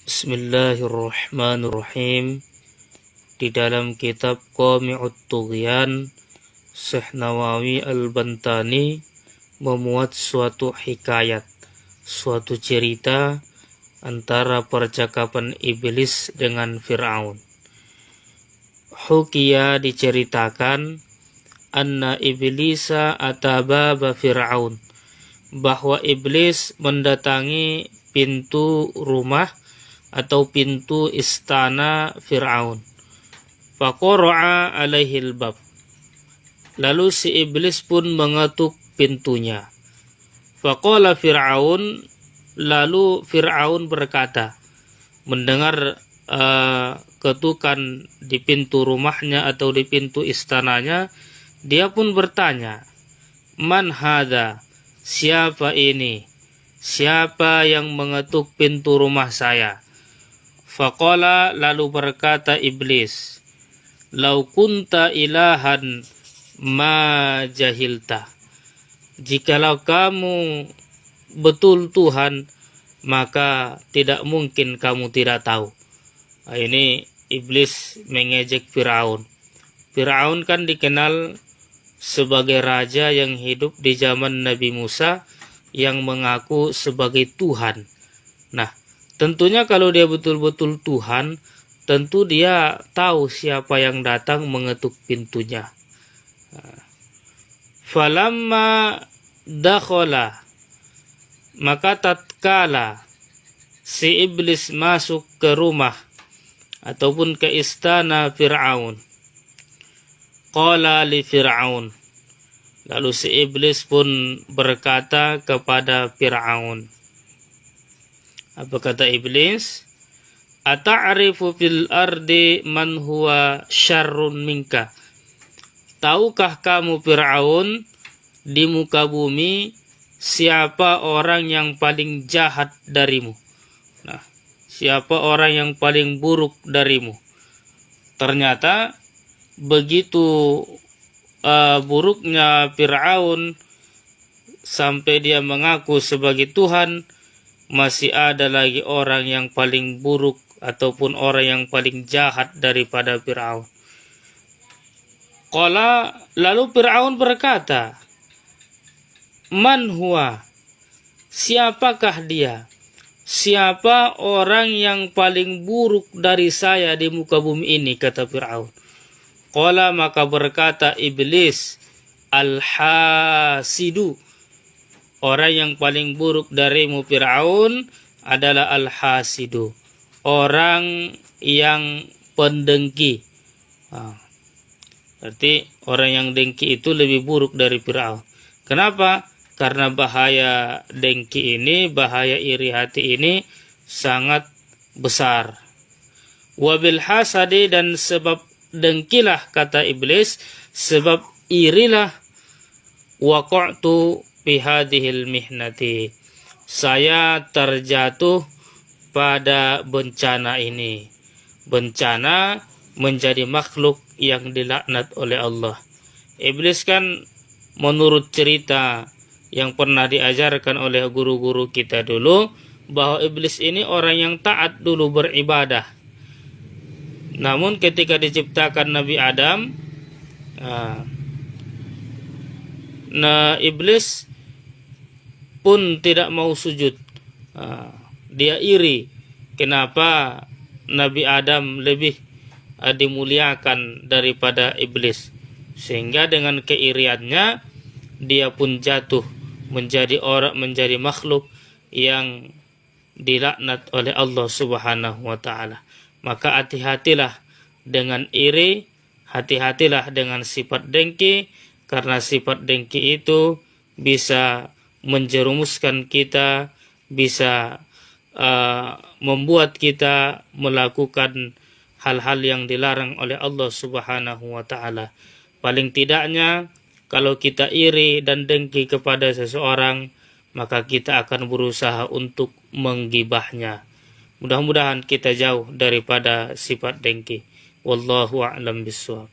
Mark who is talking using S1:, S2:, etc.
S1: Bismillahirrahmanirrahim. Di dalam kitab Qami'ut Tughyan, Syekh Nawawi Al-Bantani memuat suatu hikayat, suatu cerita antara percakapan iblis dengan Fir'aun. Hukiya diceritakan anna iblisa atababa Fir'aun, bahwa iblis mendatangi pintu rumah atau pintu istana Fir'aun. Faqara'a alaihil bab. Lalu si iblis pun mengetuk pintunya. Faqala Fir'aun, lalu Fir'aun berkata, mendengar ketukan di pintu rumahnya atau di pintu istananya, dia pun bertanya, man hadha, siapa ini? Siapa yang mengetuk pintu rumah saya? Faqala, lalu berkata iblis, lau kunta ilahan ma jahilta. Jikalau kamu betul Tuhan, maka tidak mungkin kamu tidak tahu. Nah, ini iblis mengejek Fir'aun. Fir'aun kan dikenal sebagai raja yang hidup di zaman Nabi Musa yang mengaku sebagai Tuhan. Nah, tentunya kalau dia betul-betul Tuhan, tentu dia tahu siapa yang datang mengetuk pintunya. Falamma dakhala, maka tatkala si iblis masuk ke rumah ataupun ke istana Fir'aun, qala li Fir'aun, lalu si iblis pun berkata kepada Fir'aun. Apa kata iblis? Ata'rifu fil ardi man huwa syarrun minka. Tahukah kamu Fir'aun, di muka bumi siapa orang yang paling jahat darimu? Nah, siapa orang yang paling buruk darimu? Ternyata begitu buruknya Fir'aun sampai dia mengaku sebagai Tuhan, masih ada lagi orang yang paling buruk ataupun orang yang paling jahat daripada Fir'aun. Qala, lalu Fir'aun berkata, man huwa, siapakah dia? Siapa orang yang paling buruk dari saya di muka bumi ini, kata Fir'aun. Qala, maka berkata iblis, al-hasidu, orang yang paling buruk darimu Fir'aun adalah al-hasidu, orang yang pendengki. Berarti orang yang dengki itu lebih buruk dari Fir'aun. Kenapa? Karena bahaya dengki ini, bahaya iri hati ini sangat besar. Wabil hasadi, dan sebab dengkilah, kata iblis, sebab irilah, waqa'tu bihadihil mihnati, saya terjatuh pada bencana ini. Bencana menjadi makhluk yang dilaknat oleh Allah. Iblis kan menurut cerita yang pernah diajarkan oleh guru-guru kita dulu, bahwa iblis ini orang yang taat dulu beribadah. Namun ketika diciptakan Nabi Adam, iblis pun tidak mau sujud. Dia iri kenapa Nabi Adam lebih dimuliakan daripada iblis, sehingga dengan keiriannya dia pun jatuh menjadi makhluk yang dilaknat oleh Allah Subhanahu wa taala. Maka hati-hatilah dengan iri, hati-hatilah dengan sifat dengki, karena sifat dengki itu bisa menjerumuskan kita, bisa membuat kita melakukan hal-hal yang dilarang oleh Allah Subhanahu wa taala. Paling tidaknya kalau kita iri dan dengki kepada seseorang, maka kita akan berusaha untuk menggibahnya. Mudah-mudahan kita jauh daripada sifat dengki. Wallahu a'lam bishawab.